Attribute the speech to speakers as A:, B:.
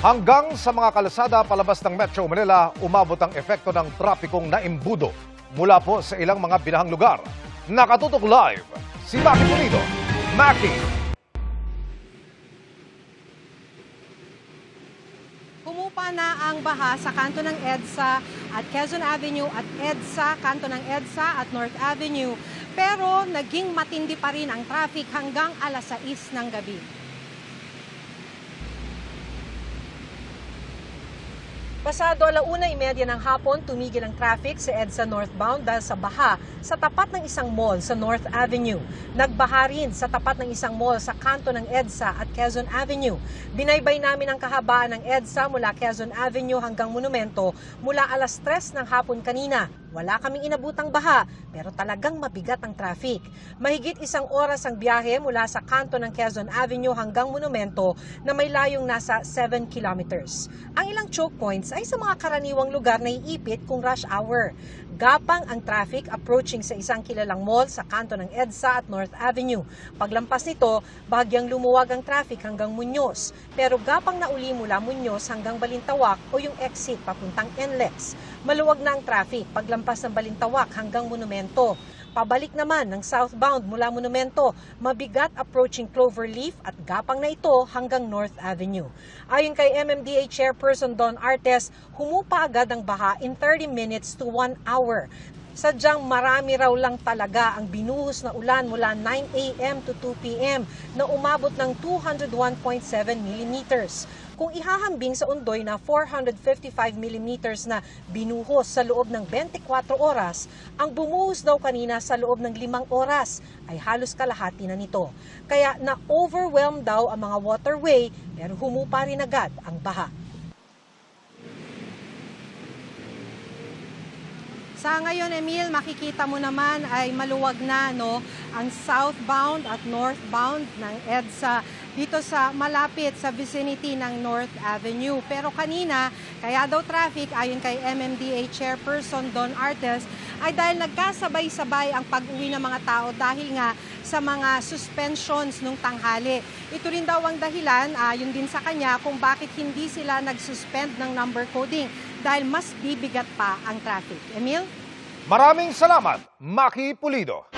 A: Hanggang sa mga kalsada palabas ng Metro Manila, umabot ang epekto ng trapikong naimbudo mula po sa ilang mga binahang lugar. Nakatutok live si Maki Pulido. Maki!
B: Humupa na ang baha sa kanto ng EDSA at Quezon Avenue at EDSA, kanto ng EDSA at North Avenue. Pero naging matindi pa rin ang traffic hanggang alas 6 ng gabi. Pasado 1:30 ng hapon, tumigil ang traffic sa EDSA northbound dahil sa baha sa tapat ng isang mall sa North Avenue. Nagbaha rin sa tapat ng isang mall sa kanto ng EDSA at Quezon Avenue. Binaybay namin ang kahabaan ng EDSA mula Quezon Avenue hanggang Monumento mula alas 3 ng hapon kanina. Wala kaming inabutang baha, pero talagang mabigat ang traffic. Mahigit 1 oras ang biyahe mula sa kanto ng Quezon Avenue hanggang Monumento na may layong nasa 7 kilometers. Ang ilang choke points ay sa mga karaniwang lugar na iipit kung rush hour. Gapang ang traffic approaching sa isang kilalang mall sa kanto ng EDSA at North Avenue. Paglampas nito, bahagyang lumuwag ang traffic hanggang Muñoz. Pero gapang na uli mula Muñoz hanggang Balintawak o yung exit papuntang NLEX. Maluwag na ang traffic paglampas ng Balintawak hanggang Monumento. Pabalik naman ng southbound mula Monumento, mabigat approaching Cloverleaf at gapang na ito hanggang North Avenue. Ayon kay MMDA Chairperson Don Artes, humupa agad ang baha in 30 minutes to 1 hour. Sadyang marami raw lang talaga ang binuhos na ulan mula 9 a.m. to 2 p.m. na umabot ng 201.7 millimeters. Kung ihahambing sa undoy na 455 millimeters na binuhos sa loob ng 24 oras, ang bumuhos daw kanina sa loob ng 5 oras ay halos kalahati na nito. Kaya na-overwhelm daw ang mga waterway pero humupa rin agad ang baha. Sa ngayon, Emil, makikita mo naman ay maluwag na ang southbound at northbound ng EDSA dito sa malapit sa vicinity ng North Avenue. Pero kanina, kaya daw traffic ayon kay MMDA Chairperson Don Artes ay dahil nagkasabay-sabay ang pag-uwi ng mga tao dahil nga sa mga suspensions nung tanghali. Ito rin daw ang dahilan, ayon din sa kanya, kung bakit hindi sila nag-suspend ng number coding dahil mas bibigat pa ang traffic. Emil?
A: Maraming salamat, Maki Pulido.